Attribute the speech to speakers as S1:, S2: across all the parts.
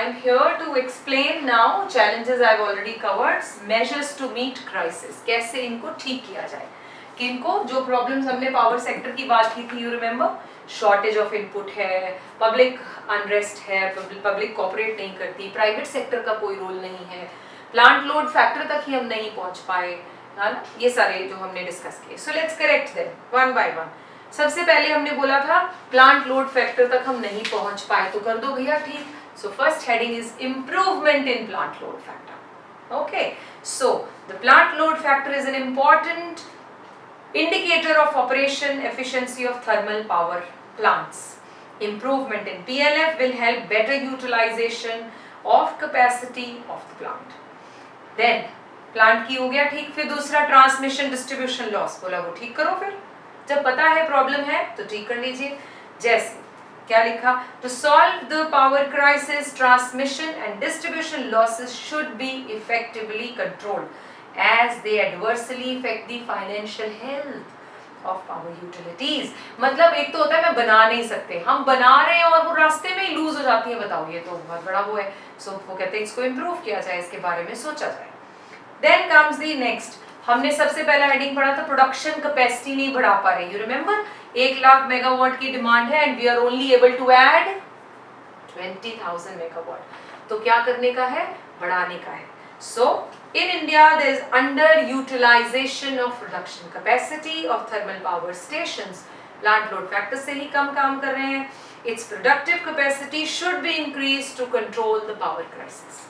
S1: I'm here to explain now challenges I've already covered, measures to meet crisis. कैसे इनको ठीक किया जाए, कि इनको जो प्रॉब्लम्स हमने पावर सेक्टर की बात की थी, you remember, shortage of input है, पब्लिक अनरेस्ट है, पब्लिक कोऑपरेट नहीं करती, प्राइवेट सेक्टर का कोई रोल नहीं है, प्लांट लोड फैक्टर तक ही हम नहीं पहुंच पाए, है ना, ये सारे जो हमने डिस्कस किए. So let's correct them one by one. सबसे पहले हमने बोला था प्लांट लोड फैक्टर तक हम नहीं पहुंच पाए, तो कर दो भैया ठीक. So first heading is improvement in plant load factor. Okay, so the plant load factor is an important indicator of operation efficiency of thermal power plants. Improvement in PLF will help better utilization of capacity of the plant. Then plant की हो गया ठीक. फिर दूसरा transmission distribution loss, बोला वो ठीक करो. फिर जब पता है प्रॉब्लम है तो ठीक कर लीजिए. जैसे क्या लिखा, to solve the power crisis, transmission and distribution losses should be effectively controlled as they adversely affect the financial health of power utilities. मतलब एक तो होता है मैं बना नहीं सकते, हम बना रहे हैं और वो रास्ते में ही लूज हो जाती है. बताओ, ये तो बहुत बड़ा वो है. सो वो कहते हैं इसको इम्प्रूव किया जाए, इसके बारे में सोचा जाए. Then comes the next. हमने सबसे पहला हेडिंग पढ़ा था प्रोडक्शन कैपेसिटी नहीं बढ़ा पा रहे. यू रिमेम्बर 1 लाख मेगावाट की डिमांड है and we are only able to add 20,000 megawatt. तो क्या करने का है, बढ़ाने का है. So in India there is underutilization of production capacity of thermal power stations. Plant load factor से ही कम काम कर रहे हैं. Its productive capacity should be increased to control the power crisis.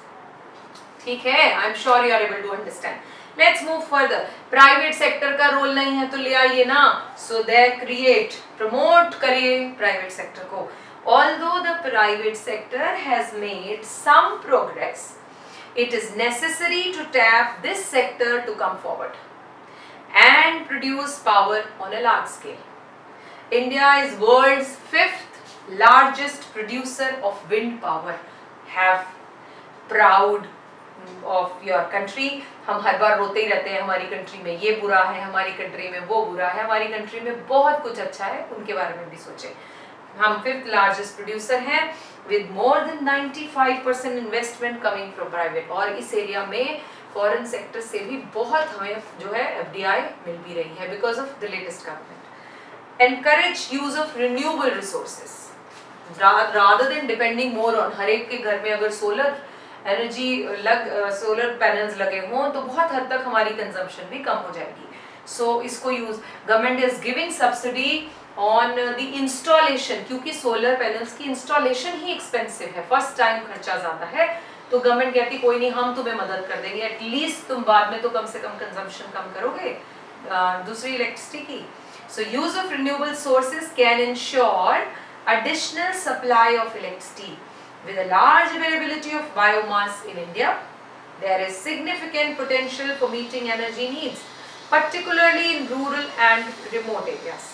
S1: ठीक है, I'm sure you are able to understand. Let's move further. Private sector का role नहीं है तो ले आइए ना. So they create, promote करिए private sector को. Although the private sector has made some progress, it is necessary to tap this sector to come forward and produce power on a large scale. India is world's 5th largest producer of wind power. Have proud of your country. हम हर बार रोते ही रहते हैं हमारी country में ये बुरा है, हमारी कंट्री में वो बुरा है, हमारी कंट्री में बहुत कुछ अच्छा है, उनके बारे में भी सोचें. हम 5th लार्जेस्ट प्रोड्यूसर हैं with more than 95% investment coming from private. और इस एरिया में फॉरेन सेक्टर से भी बहुत हमें जो है FDI मिल भी रही है because of the latest government. Encourage use of renewable resources rather than depending more on. हर एक के घर में अगर सोलर एनर्जी सोलर पैनल्स लगे हों तो बहुत हद तक हमारी कंजम्पशन भी कम हो जाएगी. सो इसको use, government is giving subsidy on the installation, क्योंकि सोलर पैनल्स की इंस्टॉलेशन ही एक्सपेंसिव है, फर्स्ट टाइम खर्चा ज़्यादा है. तो गवर्नमेंट कहती कोई नहीं, हम तुम्हें मदद कर देंगे, एटलीस्ट तुम बाद में तो कम से कम कंजम्पशन कम करोगे दूसरी इलेक्ट्रिसिटी की. So use of renewable sources can ensure additional supply of electricity. With a large availability of biomass in India, there is significant potential for meeting energy needs, particularly in rural and remote areas.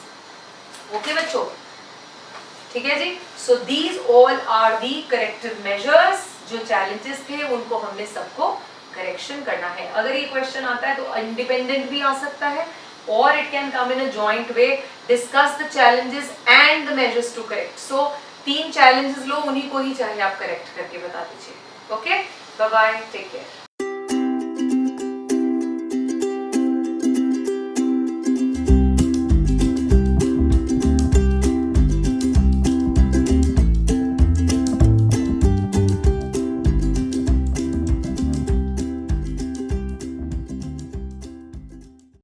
S1: Okay बच्चों, ठीक है जी. So these all are the corrective measures. जो challenges थे उनको हमने सबको correction करना है. अगर ये question आता है तो independent भी आ सकता है or it can come in a joint way. Discuss the challenges and the measures to correct. So 3 challenges लो, उन्हीं को ही चाहे आप correct करके बता दीजिए. Okay, bye bye, take care.